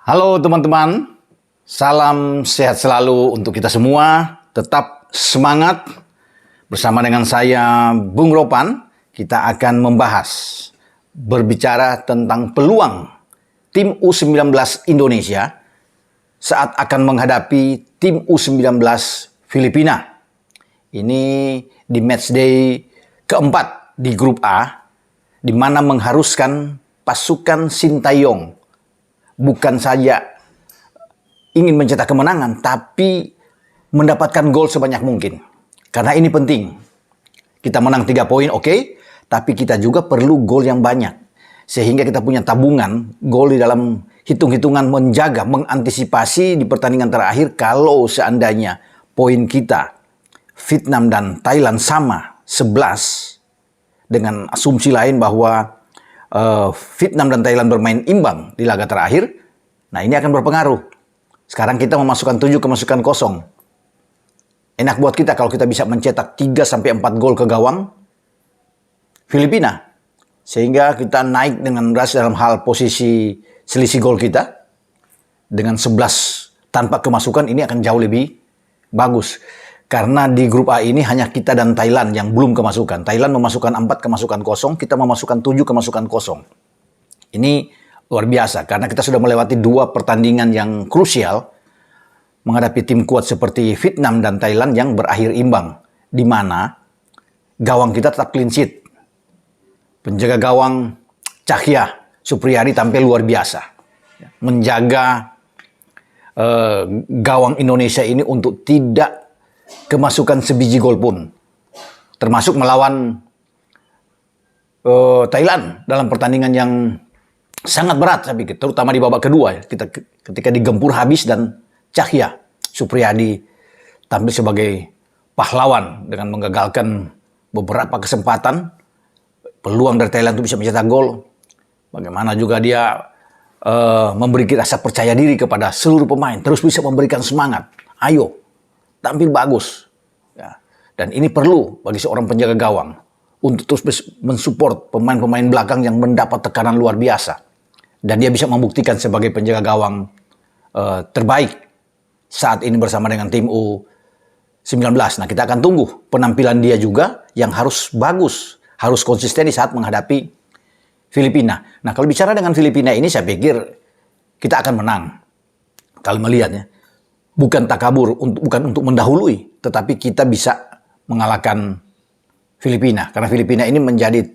Halo teman-teman, salam sehat selalu untuk kita semua. Tetap semangat. Bersama dengan saya, Bung Ropan, kita akan berbicara tentang peluang tim U19 Indonesia saat akan menghadapi tim U19 Filipina. Ini di matchday keempat di grup A, di mana mengharuskan pasukan Sintayong bukan saja ingin mencetak kemenangan, tapi mendapatkan gol sebanyak mungkin. Karena ini penting. Kita menang 3 poin, oke, tapi kita juga perlu gol yang banyak. Sehingga kita punya tabungan gol di dalam hitung-hitungan menjaga, mengantisipasi di pertandingan terakhir kalau seandainya poin kita Vietnam dan Thailand sama 11 dengan asumsi lain bahwa Vietnam dan Thailand bermain imbang di laga terakhir, nah ini akan berpengaruh. Sekarang kita memasukkan 7 kemasukan kosong. Enak buat kita kalau kita bisa mencetak 3-4 gol ke gawang Filipina. Sehingga kita naik dengan drastis dalam hal posisi selisih gol kita. Dengan 11 tanpa kemasukan ini akan jauh lebih bagus. Karena di grup A ini hanya kita dan Thailand yang belum kemasukan. Thailand memasukkan 4 kemasukan kosong, kita memasukkan 7 kemasukan kosong. Ini luar biasa, karena kita sudah melewati 2 pertandingan yang krusial menghadapi tim kuat seperti Vietnam dan Thailand yang berakhir imbang. Di mana gawang kita tetap clean sheet. Penjaga gawang Cahya Supriyadi tampil luar biasa. Menjaga gawang Indonesia ini untuk tidak kemasukan sebiji gol pun, termasuk melawan Thailand dalam pertandingan yang sangat berat, saya pikir, terutama di babak kedua. Kita ketika digempur habis dan Cahya Supriyadi tampil sebagai pahlawan dengan menggagalkan beberapa kesempatan peluang dari Thailand itu bisa mencetak gol. Bagaimana juga dia memberi rasa percaya diri kepada seluruh pemain, terus bisa memberikan semangat. Ayo, tampil bagus. Ya. Dan ini perlu bagi seorang penjaga gawang untuk terus mensupport pemain-pemain belakang yang mendapat tekanan luar biasa. Dan dia bisa membuktikan sebagai penjaga gawang terbaik saat ini bersama dengan tim U19. Nah, kita akan tunggu penampilan dia juga yang harus bagus, harus konsisten di saat menghadapi Filipina. Nah, kalau bicara dengan Filipina ini, saya pikir kita akan menang. Kalau melihatnya, bukan takabur, bukan untuk mendahului, tetapi kita bisa mengalahkan Filipina. Karena Filipina ini menjadi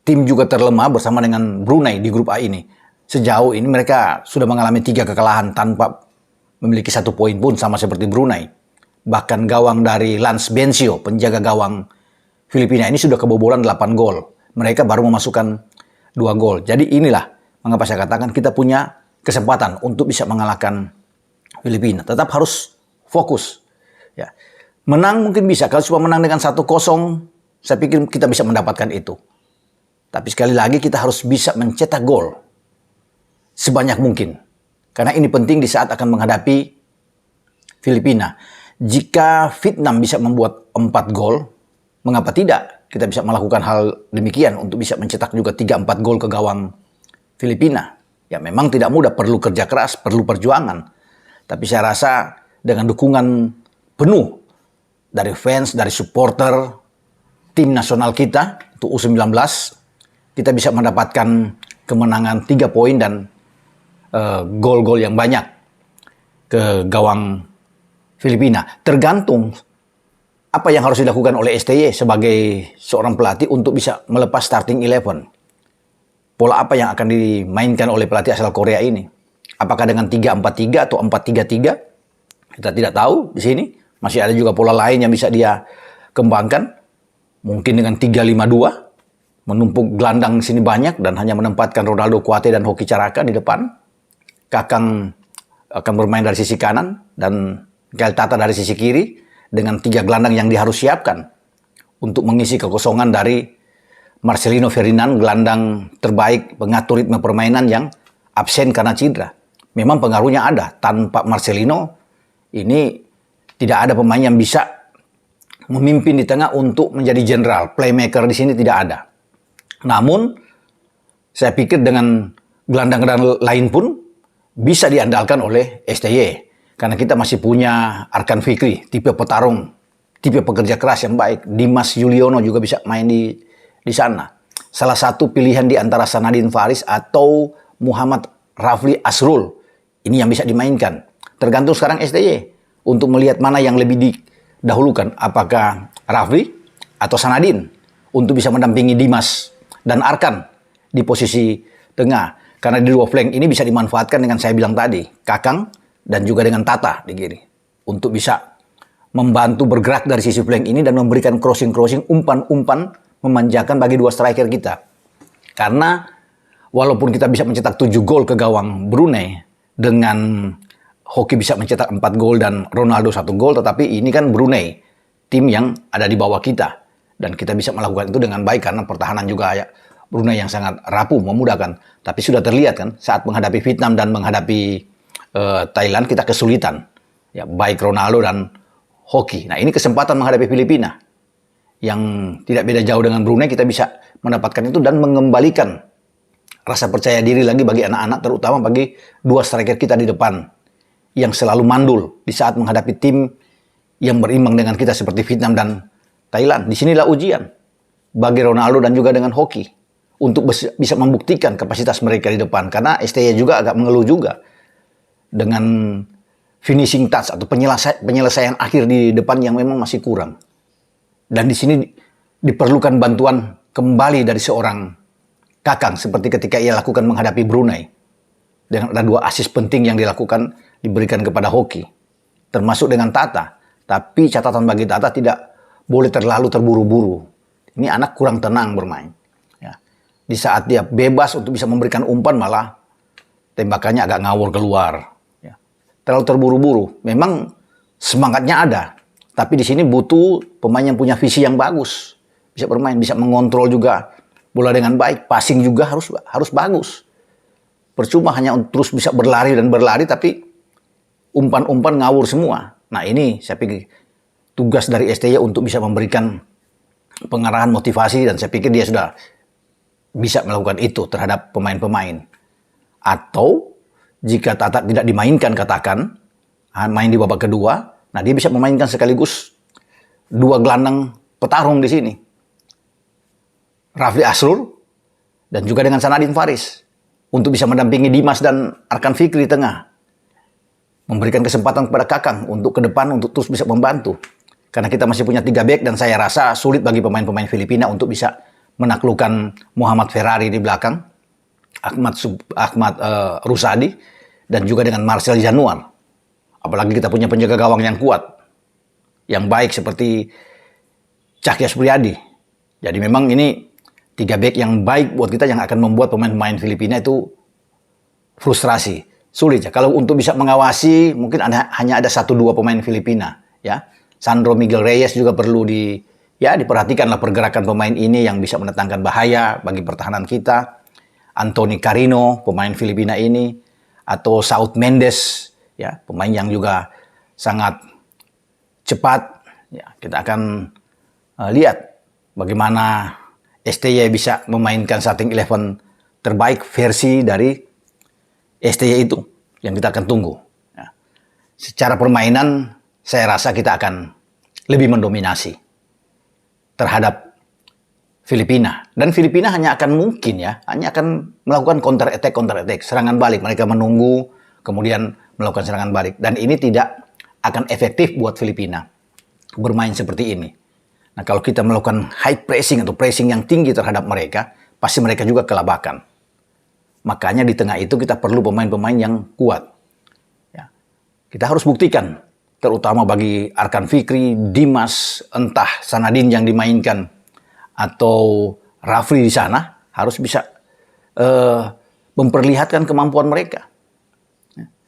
tim juga terlemah bersama dengan Brunei di grup A ini. Sejauh ini mereka sudah mengalami 3 kekalahan tanpa memiliki 1 poin pun, sama seperti Brunei. Bahkan gawang dari Lance Bencio, penjaga gawang Filipina ini sudah kebobolan 8 gol. Mereka baru memasukkan 2 gol. Jadi inilah mengapa saya katakan kita punya kesempatan untuk bisa mengalahkan Filipina. Tetap harus fokus. Ya. Menang mungkin bisa. Kalau cuma menang dengan 1-0, saya pikir kita bisa mendapatkan itu. Tapi sekali lagi kita harus bisa mencetak gol sebanyak mungkin. Karena ini penting di saat akan menghadapi Filipina. Jika Vietnam bisa membuat 4 gol, mengapa tidak kita bisa melakukan hal demikian untuk bisa mencetak juga 3-4 gol ke gawang Filipina. Ya memang tidak mudah, perlu kerja keras, perlu perjuangan. Tapi saya rasa dengan dukungan penuh dari fans, dari supporter tim nasional kita untuk U19, kita bisa mendapatkan kemenangan 3 poin dan gol-gol yang banyak ke gawang Filipina. Tergantung apa yang harus dilakukan oleh STY sebagai seorang pelatih untuk bisa melepas starting 11. Pola apa yang akan dimainkan oleh pelatih asal Korea ini? Apakah dengan 3-4-3 atau 4-3-3? Kita tidak tahu di sini. Masih ada juga pola lain yang bisa dia kembangkan. Mungkin dengan 3-5-2. Menumpuk gelandang sini banyak dan hanya menempatkan Ronaldo Kuate dan Hoki Caraka di depan. Kakang akan bermain dari sisi kanan dan Gael Tata dari sisi kiri dengan 3 gelandang yang dia harus siapkan untuk mengisi kekosongan dari Marcelino Ferdinand, gelandang terbaik pengatur ritme permainan yang absen karena cedera. Memang pengaruhnya ada. Tanpa Marcelino ini tidak ada pemain yang bisa memimpin di tengah untuk menjadi jenderal. Playmaker di sini tidak ada. Namun saya pikir dengan gelandang-gelandang lain pun bisa diandalkan oleh STY. Karena kita masih punya Arkan Fikri, tipe petarung, tipe pekerja keras yang baik. Dimas Yuliono juga bisa main di sana. Salah satu pilihan di antara Sanadin Faris atau Muhammad Rafli Asrul. Ini yang bisa dimainkan. Tergantung sekarang STY untuk melihat mana yang lebih didahulukan. Apakah Rafli atau Sanadin untuk bisa mendampingi Dimas dan Arkan di posisi tengah. Karena di dua flank ini bisa dimanfaatkan dengan saya bilang tadi, Kakang dan juga dengan Tata di kiri. Untuk bisa membantu bergerak dari sisi flank ini dan memberikan crossing-crossing, umpan-umpan, memanjakan bagi dua striker kita. Karena walaupun kita bisa mencetak 7 gol ke gawang Brunei, dengan Hoki bisa mencetak 4 gol dan Ronaldo 1 gol, tetapi ini kan Brunei, tim yang ada di bawah kita. Dan kita bisa melakukan itu dengan baik karena pertahanan juga ya. Brunei yang sangat rapuh, memudahkan. Tapi sudah terlihat kan, saat menghadapi Vietnam dan menghadapi Thailand, kita kesulitan. Ya, baik Ronaldo dan Hoki. Nah, ini kesempatan menghadapi Filipina. Yang tidak beda jauh dengan Brunei, kita bisa mendapatkan itu dan mengembalikan rasa percaya diri lagi bagi anak-anak, terutama bagi dua striker kita di depan. Yang selalu mandul di saat menghadapi tim yang berimbang dengan kita seperti Vietnam dan Thailand. Disinilah ujian bagi Ronaldo dan juga dengan Hoki. Untuk bisa membuktikan kapasitas mereka di depan. Karena STY juga agak mengeluh juga. Dengan finishing touch atau penyelesaian akhir di depan yang memang masih kurang. Dan di sini diperlukan bantuan kembali dari seorang Kakang. Seperti ketika ia lakukan menghadapi Brunei. Dengan ada 2 assist penting yang dilakukan, diberikan kepada Hoki. Termasuk dengan Tata. Tapi catatan bagi Tata tidak boleh terlalu terburu-buru. Ini anak kurang tenang bermain. Di saat dia bebas untuk bisa memberikan umpan, malah tembakannya agak ngawur keluar. Ya. Terlalu terburu-buru. Memang semangatnya ada. Tapi di sini butuh pemain yang punya visi yang bagus. Bisa bermain, bisa mengontrol juga bola dengan baik. Passing juga harus bagus. Percuma hanya terus bisa berlari dan berlari, tapi umpan-umpan ngawur semua. Nah ini saya pikir tugas dari STY untuk bisa memberikan pengarahan motivasi. Dan saya pikir dia sudah bisa melakukan itu terhadap pemain-pemain. Atau jika Tata tidak dimainkan, katakan main di babak kedua, nah dia bisa memainkan sekaligus 2 gelandang petarung di sini. Rafli Asrul dan juga dengan Sanadin Faris untuk bisa mendampingi Dimas dan Arkan Fikri di tengah. Memberikan kesempatan kepada Kakang untuk ke depan untuk terus bisa membantu. Karena kita masih punya 3 back dan saya rasa sulit bagi pemain-pemain Filipina untuk bisa menaklukkan Muhammad Ferrari di belakang, Ahmad Rusadi, dan juga dengan Marcel Januar. Apalagi kita punya penjaga gawang yang kuat, yang baik seperti Cahya Supriyadi. Jadi memang ini 3 back yang baik buat kita yang akan membuat pemain-pemain Filipina itu frustrasi. Sulit ya. Kalau untuk bisa mengawasi, mungkin hanya ada 1-2 pemain Filipina. Ya, Sandro Miguel Reyes juga perlu diperhatikanlah pergerakan pemain ini yang bisa mendatangkan bahaya bagi pertahanan kita. Anthony Carino, pemain Filipina ini, atau Saud Mendes, ya, pemain yang juga sangat cepat. Ya, kita akan lihat bagaimana STY bisa memainkan starting 11 terbaik versi dari STY itu yang kita akan tunggu. Ya. Secara permainan, saya rasa kita akan lebih mendominasi terhadap Filipina. Dan Filipina hanya akan melakukan counter attack, serangan balik. Mereka menunggu, kemudian melakukan serangan balik. Dan ini tidak akan efektif buat Filipina bermain seperti ini. Nah, kalau kita melakukan high pressing atau pressing yang tinggi terhadap mereka, pasti mereka juga kelabakan. Makanya di tengah itu kita perlu pemain-pemain yang kuat. Ya. Kita harus buktikan, terutama bagi Arkan Fikri, Dimas, entah Sanadin yang dimainkan, atau Rafli di sana, harus bisa memperlihatkan kemampuan mereka.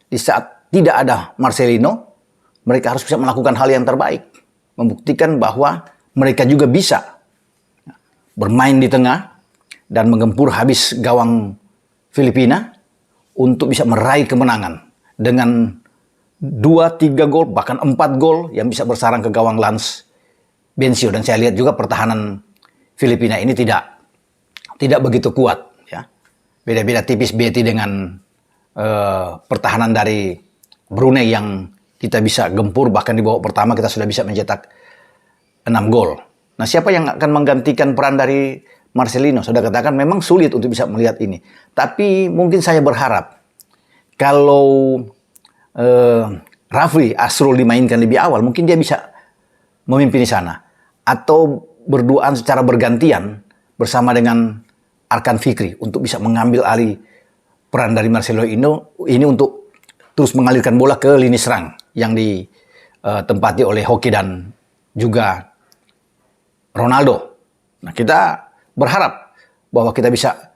Di saat tidak ada Marcelino, mereka harus bisa melakukan hal yang terbaik. Membuktikan bahwa mereka juga bisa bermain di tengah dan menggempur habis gawang Filipina untuk bisa meraih kemenangan dengan 2-3 gol, bahkan 4 gol yang bisa bersarang ke gawang Lance Bencio. Dan saya lihat juga pertahanan Filipina ini tidak begitu kuat. Ya. Beda-beda tipis Betty dengan pertahanan dari Brunei yang kita bisa gempur, bahkan di babak pertama kita sudah bisa mencetak 6 gol. Nah, siapa yang akan menggantikan peran dari Marcelino? Sudah katakan memang sulit untuk bisa melihat ini. Tapi mungkin saya berharap kalau Rafli Asrul dimainkan lebih awal, mungkin dia bisa memimpin di sana. Atau berduaan secara bergantian bersama dengan Arkan Fikri untuk bisa mengambil alih peran dari Marcelo ini untuk terus mengalirkan bola ke lini serang yang ditempati oleh Hoki dan juga Ronaldo. Nah, kita berharap bahwa kita bisa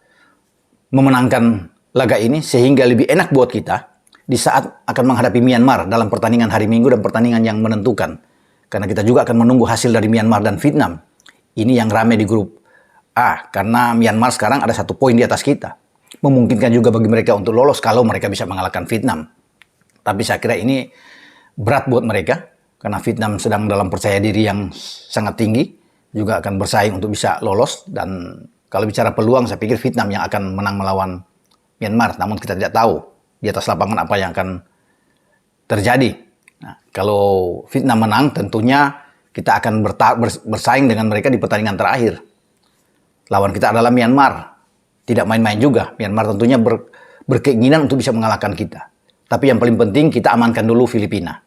memenangkan laga ini sehingga lebih enak buat kita di saat akan menghadapi Myanmar dalam pertandingan hari Minggu dan pertandingan yang menentukan. Karena kita juga akan menunggu hasil dari Myanmar dan Vietnam. Ini yang ramai di grup A, karena Myanmar sekarang ada 1 poin di atas kita. Memungkinkan juga bagi mereka untuk lolos kalau mereka bisa mengalahkan Vietnam. Tapi saya kira ini berat buat mereka, karena Vietnam sedang dalam percaya diri yang sangat tinggi, juga akan bersaing untuk bisa lolos. Dan kalau bicara peluang, saya pikir Vietnam yang akan menang melawan Myanmar. Namun kita tidak tahu di atas lapangan apa yang akan terjadi. Nah, kalau Vietnam menang, tentunya kita akan bersaing dengan mereka di pertandingan terakhir. Lawan kita adalah Myanmar. Tidak main-main juga. Myanmar tentunya berkeinginan untuk bisa mengalahkan kita. Tapi yang paling penting kita amankan dulu Filipina.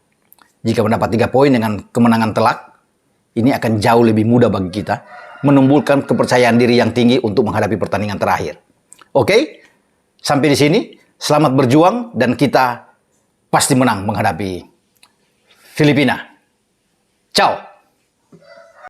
Jika mendapat 3 poin dengan kemenangan telak, ini akan jauh lebih mudah bagi kita menumbuhkan kepercayaan diri yang tinggi untuk menghadapi pertandingan terakhir. Oke? Sampai di sini. Selamat berjuang dan kita pasti menang menghadapi Filipina. Ciao.